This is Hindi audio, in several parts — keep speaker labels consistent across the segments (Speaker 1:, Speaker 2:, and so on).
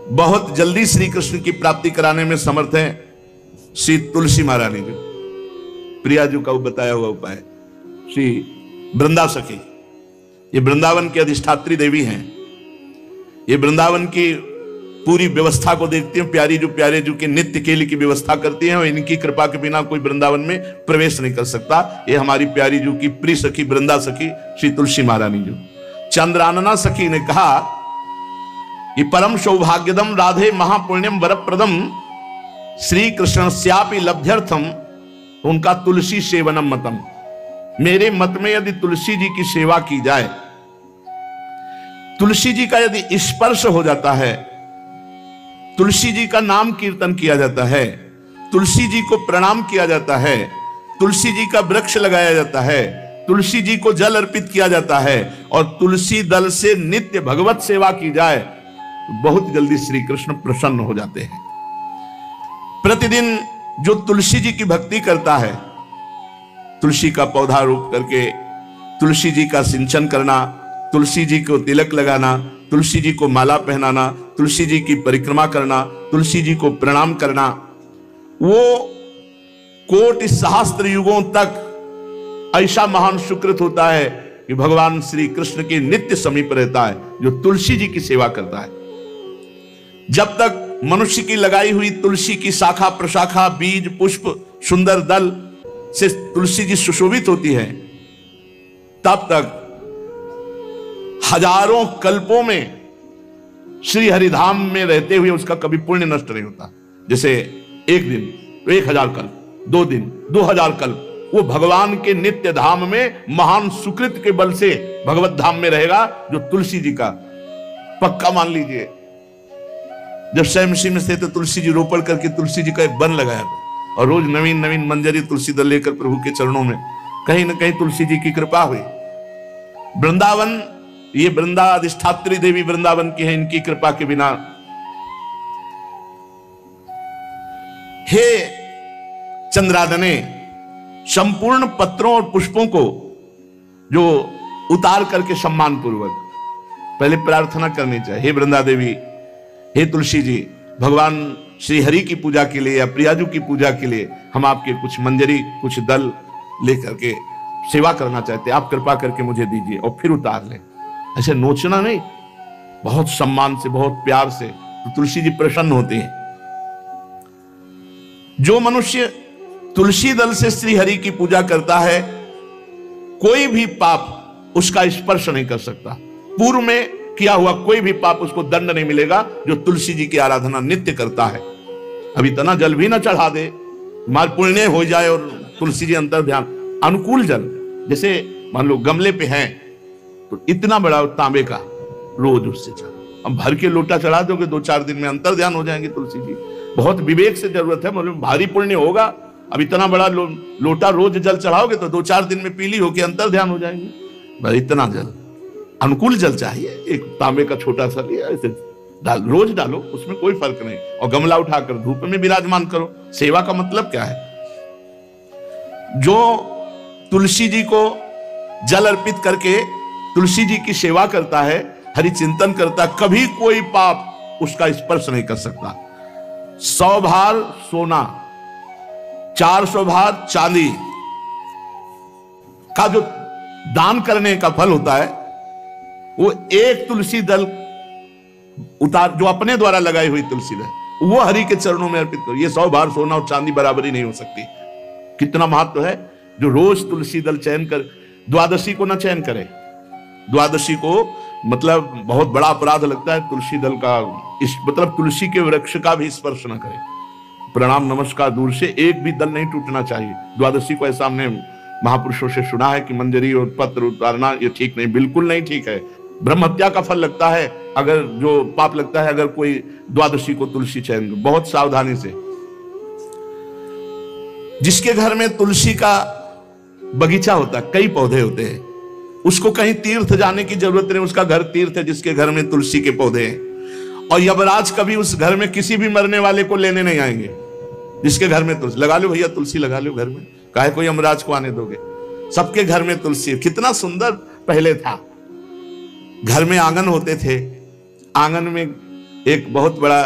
Speaker 1: बहुत जल्दी श्री कृष्ण की प्राप्ति कराने में समर्थ है श्री तुलसी महारानी जी। प्रिया जी का बताया हुआ उपाय, श्री वृंदा सखी, ये वृंदावन की अधिष्ठात्री देवी हैं। ये वृंदावन की पूरी व्यवस्था को देखती हैं। प्यारे जो के नित्य केली की व्यवस्था करती हैं और इनकी कृपा के बिना कोई वृंदावन में प्रवेश नहीं कर सकता। ये हमारी प्यारी जो की प्रिय सखी वृंदा सखी श्री तुलसी महारानी जो। चंद्रानना सखी ने कहा कि परम सौभाग्यदम राधे महापुण्यम वरप्रदम श्री कृष्ण श्यापि लभ्यर्थम, उनका तुलसी सेवनम मतम। मेरे मत में यदि तुलसी जी की सेवा की जाए, तुलसी जी का यदि स्पर्श हो जाता है, तुलसी जी का नाम कीर्तन किया जाता है, तुलसी जी को प्रणाम किया जाता है, तुलसी जी का वृक्ष लगाया जाता है, तुलसी जी को जल अर्पित किया जाता है और तुलसी दल से नित्य भगवत सेवा की जाए, तो बहुत जल्दी श्री कृष्ण प्रसन्न हो जाते हैं। प्रतिदिन जो तुलसी जी की भक्ति करता है, तुलसी का पौधा रोप करके तुलसी जी का सिंचन करना, तुलसी जी को तिलक लगाना, तुलसी जी को माला पहनाना, तुलसी जी की परिक्रमा करना, तुलसी जी को प्रणाम करना, वो कोटि सहस्त्र युगों तक ऐसा महान सुकृत होता है कि भगवान श्री कृष्ण के नित्य समीप रहता है जो तुलसी जी की सेवा करता है। जब तक मनुष्य की लगाई हुई तुलसी की शाखा प्रशाखा बीज पुष्प सुंदर दल से तुलसी जी सुशोभित होती है, तब तक हजारों कल्पों में श्री हरिधाम में रहते हुए उसका कभी पुण्य नष्ट नहीं होता। जैसे एक दिन तो 1000 कल्प, 2 दिन 2000 कल्प वो भगवान के नित्य धाम में महान सुकृत के बल से भगवत धाम में रहेगा, जो तुलसी जी का पक्का मान लीजिए। जब स्वयं में थे तो तुलसी जी रोपण करके तुलसी जी का एक वन लगाया था और रोज नवीन नवीन मंजरी तुलसी दल लेकर प्रभु के चरणों में कहीं ना कहीं तुलसी जी की कृपा हुई। वृंदावन, ये वृंदा अधिष्ठात्री देवी वृंदावन की है, इनकी कृपा के बिना। हे चंद्रादने, संपूर्ण पत्रों और पुष्पों को जो उतार करके सम्मान पूर्वक पहले प्रार्थना करनी चाहिए। हे वृंदा देवी, हे तुलसी जी, भगवान श्री हरि की पूजा के लिए या प्रियाजू की पूजा के लिए हम आपके कुछ मंजरी कुछ दल लेकर के सेवा करना चाहते हैं, आप कृपा करके मुझे दीजिए, और फिर उतार लें। ऐसे नोचना नहीं, बहुत सम्मान से बहुत प्यार से, तो तुलसी जी प्रसन्न होते हैं। जो मनुष्य तुलसी दल से श्री हरि की पूजा करता है, कोई भी पाप उसका स्पर्श नहीं कर सकता। पूर्व में किया हुआ कोई भी पाप उसको दंड नहीं मिलेगा, जो तुलसी जी की आराधना नित्य करता है। अब इतना जल भी ना चढ़ा दे, मार पुण्य हो जाए और तुलसी जी अंतर ध्यान अनुकूल जल, जैसे मान लो गमले पे हैं तो इतना बड़ा तांबे का रोज उससे चढ़ा, अब भर के लोटा चढ़ा दोगे 2-4 दिन में अंतर ध्यान हो जाएंगे तुलसी जी। बहुत विवेक से जरूरत है, मतलब भारी पुण्य होगा। अब इतना बड़ा लोटा रोज जल चढ़ाओगे तो 2-4 दिन में पीली होके अंतर ध्यान हो जाएंगे। इतना जल, अनुकूल जल चाहिए। एक तांबे का छोटा सा लिया, ऐसे रोज डालो, उसमें कोई फर्क नहीं, और गमला उठाकर धूप में विराजमान करो। सेवा का मतलब क्या है? जो तुलसी जी को जल अर्पित करके तुलसी जी की सेवा करता है, हरि चिंतन करता, कभी कोई पाप उसका स्पर्श नहीं कर सकता। 100 भार सोना, 400 भार चांदी का जो दान करने का फल होता है, वो एक तुलसी दल उतार, जो अपने द्वारा लगाई हुई तुलसी दल, वो हरि के चरणों में अर्पित करो। ये 100 भार सोना और चांदी बराबरी नहीं हो सकती। कितना महत्व है। जो रोज तुलसी दल चयन कर, द्वादशी को ना चयन करे, द्वादशी को मतलब बहुत बड़ा अपराध लगता है तुलसी दल का, इस मतलब तुलसी के वृक्ष का भी स्पर्श ना करे। प्रणाम नमस्कार दूर से, एक भी दल नहीं टूटना चाहिए। द्वादशी को ऐसा हमने महापुरुषों से सुना है कि मंजरी और पत्र उतारना ये ठीक नहीं, बिल्कुल नहीं ठीक है। ब्रह्म हत्या का फल लगता है, अगर जो पाप लगता है अगर कोई द्वादशी को तुलसी चयन, बहुत सावधानी से। जिसके घर में तुलसी का बगीचा होता है, कई पौधे होते हैं, उसको कहीं तीर्थ जाने की जरूरत नहीं, उसका घर तीर्थ है जिसके घर में तुलसी के पौधे हैं। और यमराज कभी उस घर में किसी भी मरने वाले को लेने नहीं आएंगे जिसके घर में तुलसी। लगा लो भैया तुलसी लगा लो घर में, काहे कोई यमराज को आने दोगे? सबके घर में तुलसी। कितना सुंदर पहले था, घर में आंगन होते थे, आंगन में एक बहुत बड़ा,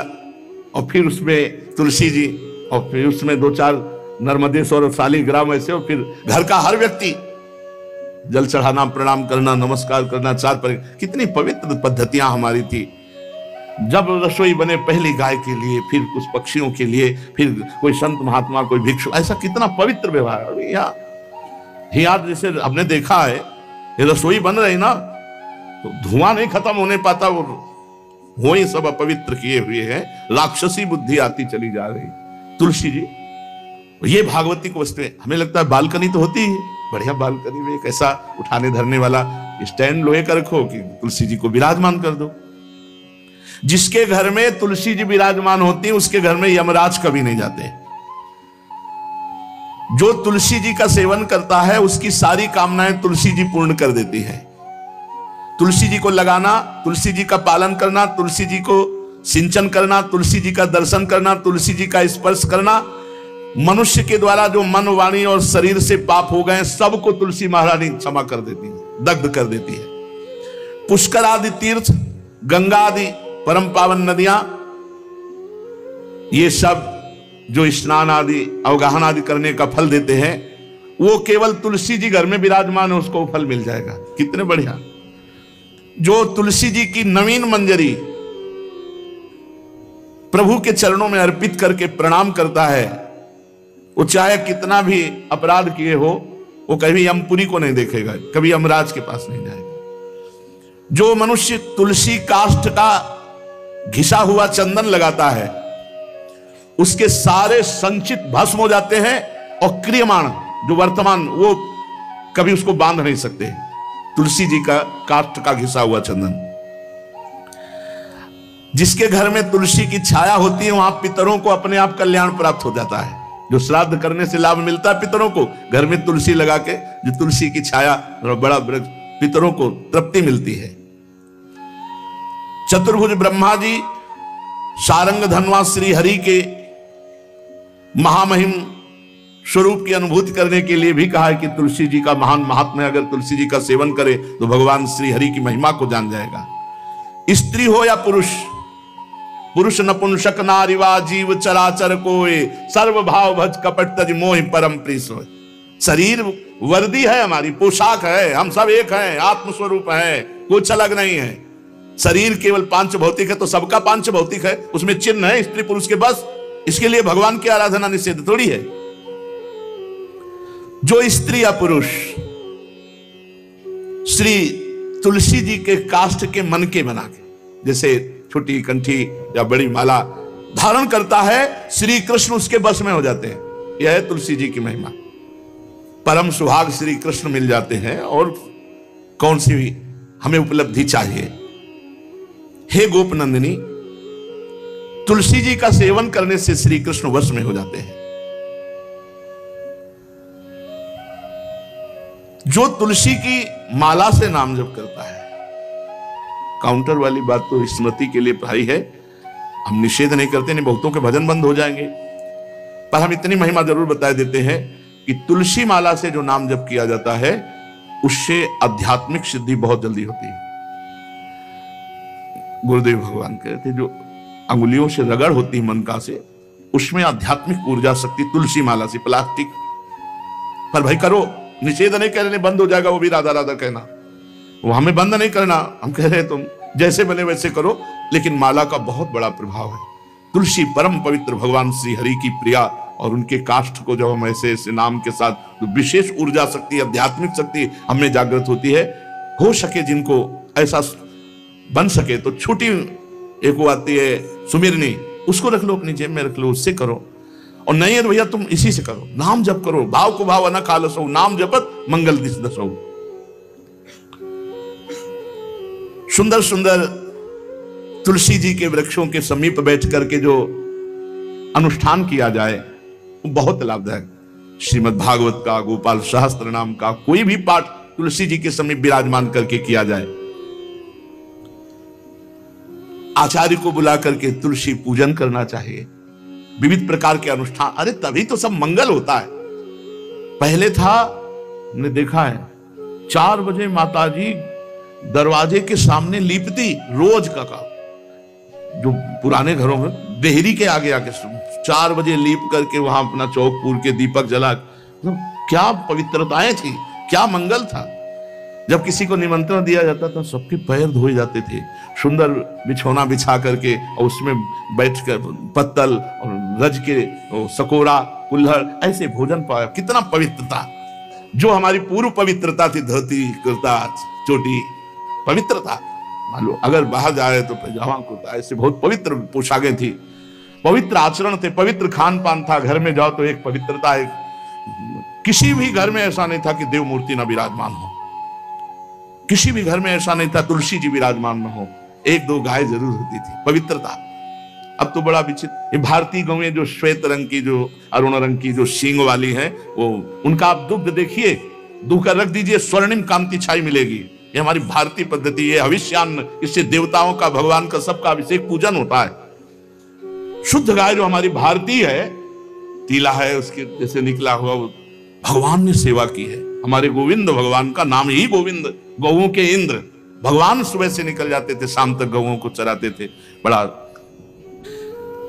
Speaker 1: और फिर उसमें तुलसी जी, और फिर उसमें 2-4 नर्मदेश्वर और शालिग्राम ऐसे, और फिर घर का हर व्यक्ति जल चढ़ाना, प्रणाम करना, नमस्कार करना, 4 पर। कितनी पवित्र पद्धतियां हमारी थी। जब रसोई बने पहली गाय के लिए, फिर कुछ पक्षियों के लिए, फिर कोई संत महात्मा, कोई भिक्षु, ऐसा कितना पवित्र व्यवहार। यहाँ जैसे हमने देखा है, ये रसोई बन रही ना, तो धुआं नहीं खत्म होने पाता, वो ही सब अपवित्र किए हुए हैं, राक्षसी बुद्धि आती चली जा रही। तुलसी जी, ये भागवती को वस्तु, हमें लगता है बालकनी तो होती है, बढ़िया बालकनी में एक ऐसा उठाने धरने वाला स्टैंड लोहे का रखो कि तुलसी जी को विराजमान कर दो। जिसके घर में तुलसी जी विराजमान होती, उसके घर में यमराज कभी नहीं जाते। जो तुलसी जी का सेवन करता है, उसकी सारी कामनाएं तुलसी जी पूर्ण कर देती है। तुलसी जी को लगाना, तुलसी जी का पालन करना, तुलसी जी को सिंचन करना, तुलसी जी का दर्शन करना, तुलसी जी का स्पर्श करना, मनुष्य के द्वारा जो मन, वाणी और शरीर से पाप हो गए, सबको तुलसी महारानी क्षमा कर देती है, दग्ध कर देती है। पुष्कर आदि तीर्थ, गंगा आदि परम पावन नदियां, ये सब जो स्नान आदि, अवगाहन आदि करने का फल देते हैं, वो केवल तुलसी जी घर में विराजमान है, उसको फल मिल जाएगा। कितने बढ़िया। जो तुलसी जी की नवीन मंजरी प्रभु के चरणों में अर्पित करके प्रणाम करता है, वो चाहे कितना भी अपराध किए हो, वो कभी यमपुरी को नहीं देखेगा, कभी यमराज के पास नहीं जाएगा। जो मनुष्य तुलसी काष्ठ का घिसा हुआ चंदन लगाता है, उसके सारे संचित भस्म हो जाते हैं, और क्रियमाण जो वर्तमान, वो कभी उसको बांध नहीं सकते। तुलसी जी का काष्ठ का घिसा हुआ चंदन। जिसके घर में तुलसी की छाया होती है, वहां पितरों को अपने आप कल्याण प्राप्त हो जाता है। जो श्राद्ध करने से लाभ मिलता है पितरों को, घर में तुलसी लगा के, जो तुलसी की छाया, बड़ा वृक्ष, पितरों को तृप्ति मिलती है। चतुर्भुज ब्रह्मा जी सारंग धनवा श्री हरि के महामहिम स्वरूप की अनुभूति करने के लिए भी कहा है कि तुलसी जी का महान महात्म्य, अगर तुलसी जी का सेवन करे तो भगवान श्री हरि की महिमा को जान जाएगा। स्त्री हो या पुरुष, पुरुष नपुंसक नारीवा जीव चराचर कोय, सर्व भाव भज कपट तज मोहि परम प्रिय सोय। शरीर वर्दी है, हमारी पोशाक है, हम सब एक हैं, आत्मस्वरूप है, कुछ अलग नहीं है। शरीर केवल पांच भौतिक है तो सबका पांच भौतिक है, उसमें चिन्ह है स्त्री पुरुष के, बस। इसके लिए भगवान की आराधना निषेध थोड़ी है। जो स्त्री या पुरुष श्री तुलसी जी के काष्ठ के मन के बना के, जैसे छोटी कंठी या बड़ी माला धारण करता है, श्री कृष्ण उसके बस में हो जाते हैं। यह है तुलसी जी की महिमा। परम सुहाग श्री कृष्ण मिल जाते हैं, और कौन सी भी हमें उपलब्धि चाहिए। हे गोपनंदिनी, तुलसी जी का सेवन करने से श्री कृष्ण वश में हो जाते हैं। जो तुलसी की माला से नाम जप करता है, काउंटर वाली बात तो स्मृति के लिए पढ़ाई है, हम निषेध नहीं करते, नहीं बहुतों के भजन बंद हो जाएंगे, पर हम इतनी महिमा जरूर बता देते हैं कि तुलसी माला से जो नाम जप किया जाता है, उससे आध्यात्मिक सिद्धि बहुत जल्दी होती है। गुरुदेव भगवान कहते, जो अंगुलियों से रगड़ होती है मन का से, उसमें आध्यात्मिक ऊर्जा शक्ति तुलसी माला से। प्लास्टिक पर भाई करो, निषेध नहीं करने, बंद हो जाएगा वो भी राधा राधा कहना, वो हमें बंद नहीं करना। हम कह रहे हैं तुम जैसे बने वैसे करो, लेकिन माला का बहुत बड़ा प्रभाव है। तुलसी परम पवित्र, भगवान श्री हरि की प्रिया, और उनके काष्ठ को जब हम ऐसे ऐसे नाम के साथ, तो विशेष ऊर्जा शक्ति, आध्यात्मिक शक्ति हमें जागृत होती है। हो सके जिनको ऐसा बन सके तो छोटी एक वो आती है सुमिरनी, उसको रख लो, अपनी जेब में रख लो, उससे करो। और नहीं है तो भैया तुम इसी से करो, नाम जप करो। भाव को भाव न खालसो, नाम जपत मंगल दिस दसो। सुंदर सुंदर तुलसी जी के वृक्षों के समीप बैठ करके जो अनुष्ठान किया जाए, वो बहुत लाभदायक। श्रीमद् भागवत का, गोपाल सहस्त्र नाम का कोई भी पाठ तुलसी जी के समीप विराजमान करके किया जाए। आचार्य को बुला करके तुलसी पूजन करना चाहिए। विविध प्रकार के अनुष्ठान, अरे तभी तो सब मंगल होता है। पहले था, हमने देखा है, 4 बजे माताजी दरवाजे के सामने लीपती, रोज का काम। जो पुराने घरों में देहरी के आगे आके 4 बजे लीप करके वहां अपना चौक पूर के दीपक जला, तो क्या पवित्रताएं थी, क्या मंगल था। जब किसी को निमंत्रण दिया जाता तो सबके पैर धोए जाते थे, सुंदर बिछौना बिछा करके और उसमें बैठ कर पत्तल और रज के सकोरा कुल्हड़ ऐसे भोजन पाया। कितना पवित्रता, जो हमारी पूर्व पवित्रता थी, धोती कुर्ता चोटी पवित्रता। मान लो अगर बाहर जा रहे तो पैजामा कुर्ता, ऐसे बहुत पवित्र पोशाकें थी, पवित्र आचरण थे, पवित्र खान पान था। घर में जाओ तो एक पवित्रता, एक किसी भी घर में ऐसा नहीं था कि देव मूर्ति न विराजमान हो, किसी भी घर में ऐसा नहीं था तुलसी जी विराजमान न हो, 1-2 गाय जरूर होती थी, पवित्रता। अब तो बड़ा विचित्र, ये भारतीय गौएं जो श्वेत रंग की, जो अरुण रंग की, जो सींग वाली हैं, वो उनका आप दुग्ध देखिए, दूकर रख दीजिए, स्वर्णिम कांति छाई मिलेगी। ये हमारी भारतीय पद्धति, ये हविष्यान्न, इससे देवताओं का, भगवान का, सबका अभिषेक पूजन होता है। शुद्ध गाय जो हमारी भारतीय है, तीला है उसके जैसे निकला हुआ, भगवान ने सेवा की है। हमारे गोविंद भगवान का नाम ही गोविंद, गौओं के इंद्र। भगवान सुबह से निकल जाते थे, शाम तक गौओं को चराते थे। बड़ा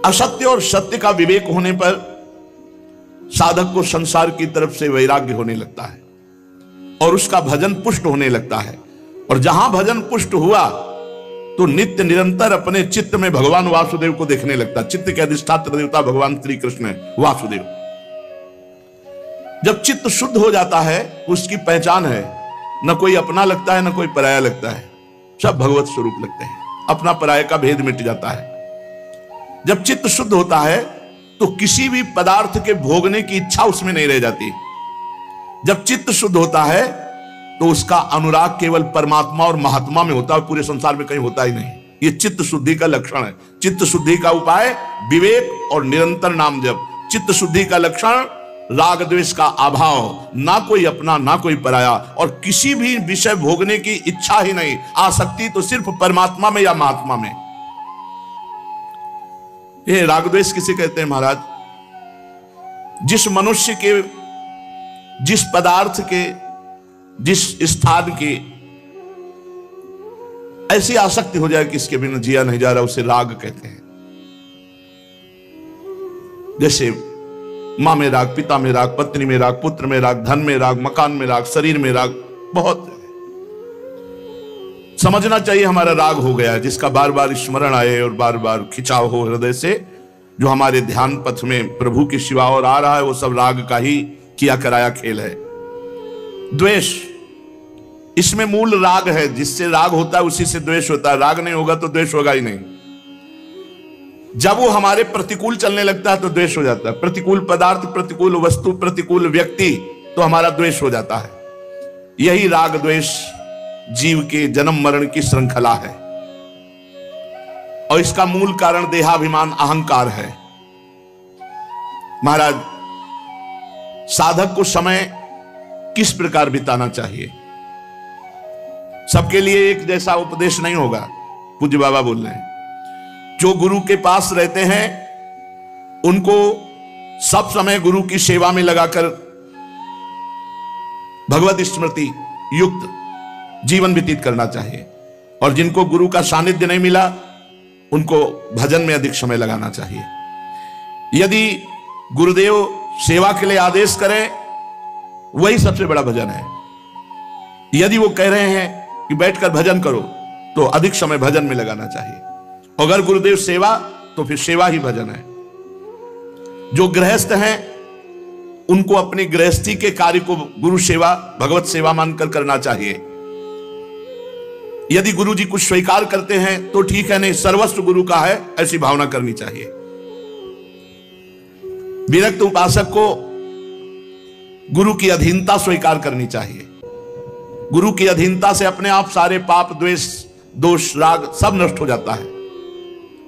Speaker 1: असत्य और सत्य का विवेक होने पर साधक को संसार की तरफ से वैराग्य होने लगता है और उसका भजन पुष्ट होने लगता है। और जहां भजन पुष्ट हुआ तो नित्य निरंतर अपने चित्त में भगवान वासुदेव को देखने लगता। चित्त के अधिष्ठात्र देवता भगवान श्री कृष्ण है, वासुदेव। जब चित्त शुद्ध हो जाता है, उसकी पहचान है, न कोई अपना लगता है, न कोई पराया लगता है, सब भगवत स्वरूप लगते हैं। अपना पराया का भेद मिट जाता है। जब चित्त शुद्ध होता है तो किसी भी पदार्थ के भोगने की इच्छा उसमें नहीं रह जाती। जब चित्त शुद्ध होता है तो उसका अनुराग केवल परमात्मा और महात्मा में होता है, पूरे संसार में कहीं होता ही नहीं। ये चित्त शुद्धि का लक्षण है। चित्त शुद्धि का उपाय विवेक और निरंतर नाम जप। चित्त शुद्धि का लक्षण राग द्वेष का अभाव, ना कोई अपना ना कोई पराया, और किसी भी विषय भोगने की इच्छा ही नहीं, आसक्ति तो सिर्फ परमात्मा में या महात्मा में। ये राग द्वेष किसे कहते हैं महाराज? जिस मनुष्य के, जिस पदार्थ के, जिस स्थान की ऐसी आसक्ति हो जाए कि इसके बिना जिया नहीं जा रहा, उसे राग कहते हैं। जैसे मां में राग, पिता में राग, पत्नी में राग, पुत्र में राग, धन में राग, मकान में राग, शरीर में राग, बहुत समझना चाहिए हमारा राग हो गया, जिसका बार बार स्मरण आए और बार बार खिंचाव हो हृदय से। जो हमारे ध्यान पथ में प्रभु की शिवा और आ रहा है, वो सब राग का ही किया कराया खेल है। द्वेष, इसमें मूल राग है, जिससे राग होता है उसी से द्वेष होता है। राग नहीं होगा तो द्वेष होगा ही नहीं। जब वो हमारे प्रतिकूल चलने लगता है तो द्वेष हो जाता है। प्रतिकूल पदार्थ, प्रतिकूल वस्तु, प्रतिकूल व्यक्ति, तो हमारा द्वेष हो जाता है। यही राग द्वेष जीव के जन्म मरण की श्रृंखला है और इसका मूल कारण देहाभिमान, अहंकार है। महाराज, साधक को समय किस प्रकार बिताना चाहिए? सबके लिए एक जैसा उपदेश नहीं होगा। पूज्य बाबा बोल रहे हैं, जो गुरु के पास रहते हैं उनको सब समय गुरु की सेवा में लगाकर भगवत स्मृति युक्त जीवन व्यतीत करना चाहिए। और जिनको गुरु का सानिध्य नहीं मिला उनको भजन में अधिक समय लगाना चाहिए। यदि गुरुदेव सेवा के लिए आदेश करें, वही सबसे बड़ा भजन है। यदि वो कह रहे हैं कि बैठकर भजन करो, तो अधिक समय भजन में लगाना चाहिए। अगर गुरुदेव सेवा, तो फिर सेवा ही भजन है। जो गृहस्थ हैं उनको अपनी गृहस्थी के कार्य को गुरु सेवा, भगवत सेवा मानकर करना चाहिए। यदि गुरु जी कुछ स्वीकार करते हैं तो ठीक है, नहीं सर्वस्व गुरु का है, ऐसी भावना करनी चाहिए। विरक्त उपासक को गुरु की अधीनता स्वीकार करनी चाहिए। गुरु की अधीनता से अपने आप सारे पाप, द्वेष, दोष, राग सब नष्ट हो जाता है।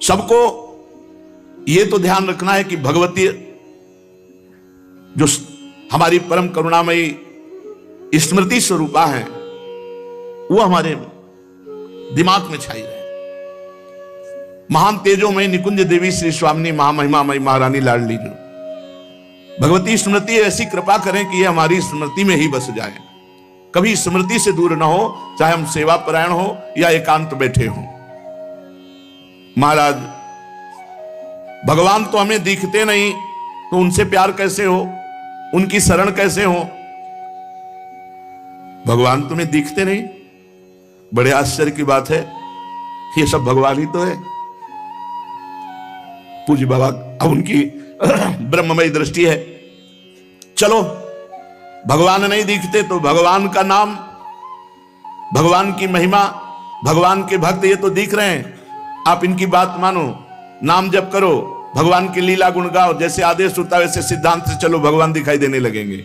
Speaker 1: सबको यह तो ध्यान रखना है कि भगवती जो हमारी परम करुणामयी स्मृति स्वरूपा है, वो हमारे दिमाग में छाई रहे। महान तेजोमय निकुंज देवी श्री स्वामिनी महामहिमामयी महारानी लाडली जो भगवती स्मृति ऐसी कृपा करें कि ये हमारी स्मृति में ही बस जाए, कभी स्मृति से दूर ना हो, चाहे हम सेवा परायण हो या एकांत बैठे हों। महाराज भगवान तो हमें दिखते नहीं, तो उनसे प्यार कैसे हो, उनकी शरण कैसे हो? भगवान तुम्हें दिखते नहीं? बड़े आश्चर्य की बात है, ये सब भगवान ही तो है। पूज्य बाबा, अब उनकी ब्रह्ममयी दृष्टि है। चलो भगवान नहीं दिखते तो भगवान का नाम, भगवान की महिमा, भगवान के भक्त ये तो दिख रहे हैं, आप इनकी बात मानो, नाम जप करो, भगवान की लीला गुण गाओ, जैसे आदेश होता है वैसे सिद्धांत से चलो, भगवान दिखाई देने लगेंगे।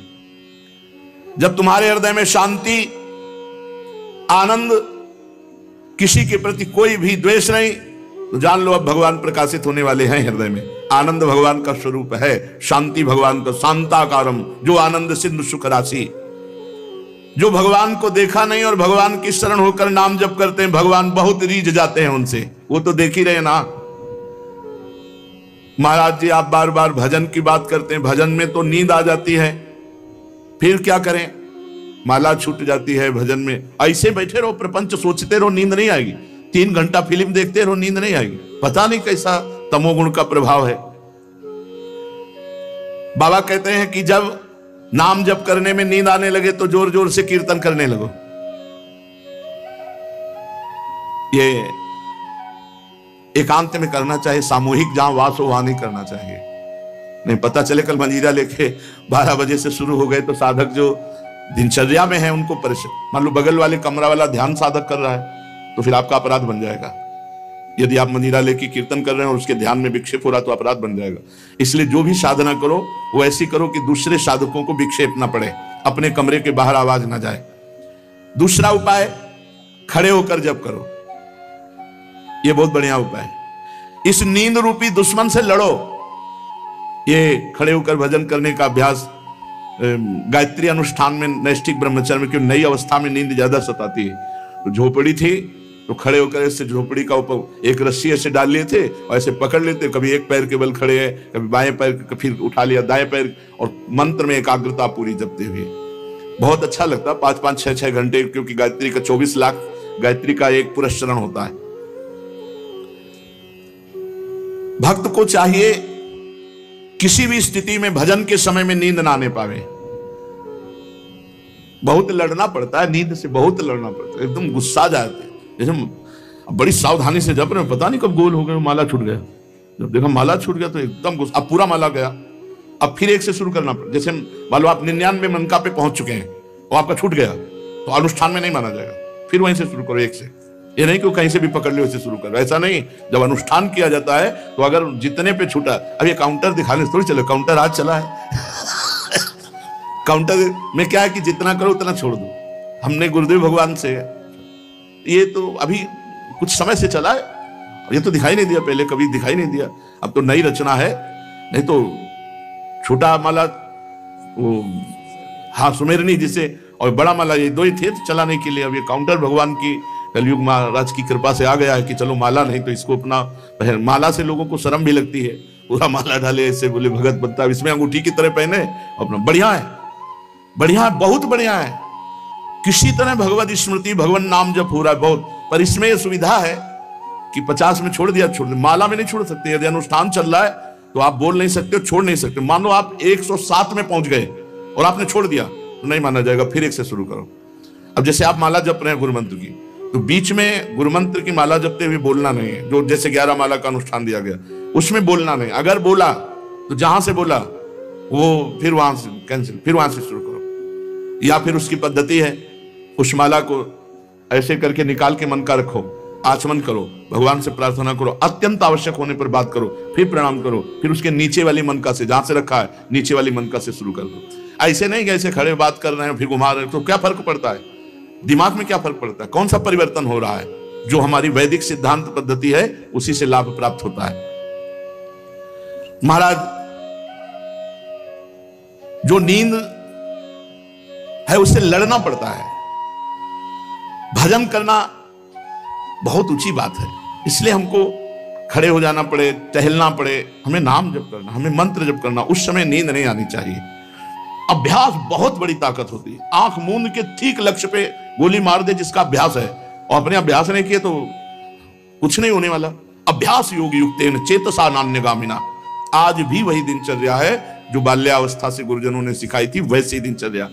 Speaker 1: जब तुम्हारे हृदय में शांति, आनंद, किसी के प्रति कोई भी द्वेष नहीं, तो जान लो अब भगवान प्रकाशित होने वाले हैं हृदय में। आनंद भगवान का स्वरूप है, शांति भगवान का, शांताकारम, जो आनंद सिंधु सुख राशि। जो भगवान को देखा नहीं और भगवान की शरण होकर नाम जप करते हैं, भगवान बहुत रीझ जाते हैं उनसे, वो तो देख ही रहे ना। महाराज जी, आप बार बार भजन की बात करते हैं, भजन में तो नींद आ जाती है, फिर क्या करें? माला छूट जाती है भजन में। ऐसे बैठे रहो, प्रपंच सोचते रहो, नींद नहीं आएगी। 3 घंटा फिल्म देखते रहो, नींद नहीं आएगी। पता नहीं कैसा तमोगुण का प्रभाव है। बाबा कहते हैं कि जब नाम जप करने में नींद आने लगे तो जोर जोर से कीर्तन करने लगो। ये एकांत में करना चाहिए, सामूहिक जहां वास हो वहां नहीं करना चाहिए। नहीं पता चले कल मंजीरा लेके 12 बजे से शुरू हो गए तो साधक जो दिनचर्या में है उनको परेशान, मान लो बगल वाले कमरा वाला ध्यान साधक कर रहा है तो फिर आपका अपराध बन जाएगा। यदि आप मंजीरा लेके कीर्तन कर रहे हैं और उसके ध्यान में विक्षेप हो रहा तो अपराध बन जाएगा। इसलिए जो भी साधना करो वो ऐसी करो कि दूसरे साधकों को विक्षेप ना पड़े, अपने कमरे के बाहर आवाज ना जाए। दूसरा उपाय, खड़े होकर जप करो, ये बहुत बढ़िया उपाय है। इस नींद रूपी दुश्मन से लड़ो। ये खड़े होकर भजन करने का अभ्यास गायत्री अनुष्ठान में, नैष्ठिक ब्रह्मचर्य में, क्यों नई अवस्था में नींद ज्यादा सताती है। तो झोपड़ी थी तो खड़े होकर ऐसे झोपड़ी का ऊपर एक रस्सी ऐसे डाल लिए थे और ऐसे पकड़ लेते, कभी एक पैर के बल खड़े हैं, कभी बाएं पैर, फिर उठा लिया दाएं पैर, और मंत्र में एकाग्रता पूरी जपते हुए बहुत अच्छा लगता। 5-5, 6-6 घंटे, क्योंकि गायत्री का 24 लाख गायत्री का एक पुरस्चरण होता है। भक्त को चाहिए किसी भी स्थिति में भजन के समय में नींद ना आने पावे। बहुत लड़ना पड़ता है, नींद से बहुत लड़ना पड़ता है, एकदम गुस्सा जाते हैं। जैसे बड़ी सावधानी से जप रहे हो, पता नहीं कब गोल हो गए, माला छूट गया। जब देखा माला छूट गया तो एकदम गुस्सा, अब पूरा माला गया, अब फिर एक से शुरू करना पड़ता। जैसे मान लो आप 99 मनका पे पहुंच चुके हैं और आपका छूट गया तो अनुष्ठान में नहीं माना जाएगा, फिर वहीं से शुरू करो एक से। ये नहीं कि कहीं से भी पकड़ लो वैसे शुरू करो, ऐसा नहीं। जब अनुष्ठान किया जाता है तो अगर जितने पे छूटा, अब ये काउंटर दिखाने से थोड़ी चले, काउंटर आज चला है काउंटर में क्या है कि जितना करो उतना छोड़ दो। हमने गुरुदेव भगवान से, ये तो अभी कुछ समय से चला है, ये तो दिखाई नहीं दिया, पहले कभी दिखाई नहीं दिया, अब तो नई रचना है। नहीं तो छोटा माला वो हाँ सुमेरनी जिसे, और बड़ा माला, ये 2 ही थे चलाने के लिए। अब ये काउंटर भगवान की कलयुग महाराज की कृपा से आ गया है कि चलो माला नहीं तो इसको अपना पहन। माला से लोगों को शर्म भी लगती है, पूरा माला डाले ऐसे बोले भगत बनता, इसमें अंगूठी की तरह पहने अपना। बढ़िया है, बढ़िया है, बहुत बढ़िया है। किसी तरह भगवत स्मृति, भगवान नाम जप हो रहा है बहुत, पर इसमें यह सुविधा है कि 50 में छोड़ दिया, छोड़ दिया। माला में नहीं छोड़ सकते। यदि अनुष्ठान चल रहा है तो आप बोल नहीं सकते, छोड़ नहीं सकते। मान लो आप 107 में पहुंच गए और आपने छोड़ दिया तो नहीं माना जाएगा, फिर एक से शुरू करो। अब जैसे आप माला जप रहे हैं गुरु मंत्र की, तो बीच में गुरु मंत्र की माला जपते हुए बोलना नहीं है। जो जैसे 11 माला का अनुष्ठान दिया गया उसमें बोलना नहीं। अगर बोला तो जहां से बोला वो फिर वहां से कैंसिल, फिर वहां से शुरू करो। या फिर उसकी पद्धति है, उस माला को ऐसे करके निकाल के मन का रखो, आचमन करो, भगवान से प्रार्थना करो, अत्यंत आवश्यक होने पर बात करो, फिर प्रणाम करो, फिर उसके नीचे वाली मनका से, जहां से रखा है नीचे वाली मनका से शुरू कर दो। ऐसे नहीं कि ऐसे खड़े बात कर रहे हैं फिर घुमा रहे हैं, तो क्या फर्क पड़ता है? दिमाग में क्या फर्क पड़ता है? कौन सा परिवर्तन हो रहा है? जो हमारी वैदिक सिद्धांत पद्धति है उसी से लाभ प्राप्त होता है। महाराज, जो नींद है उससे लड़ना पड़ता है। भजन करना बहुत ऊंची बात है, इसलिए हमको खड़े हो जाना पड़े, टहलना पड़े, हमें नाम जप करना, हमें मंत्र जप करना। उस समय नींद नहीं आनी चाहिए। अभ्यास बहुत बड़ी ताकत होती है। आंख मूंद के ठीक लक्ष्य पे गोली मार दे जिसका अभ्यास है, और अपने अभ्यास नहीं किए तो कुछ नहीं होने वाला। अभ्यास योग युक्तेन चेतसा नान्यगामिना। आज भी वही दिनचर्या है जो बाल्यावस्था से गुरुजनों ने सिखाई थी, वैसी दिनचर्या।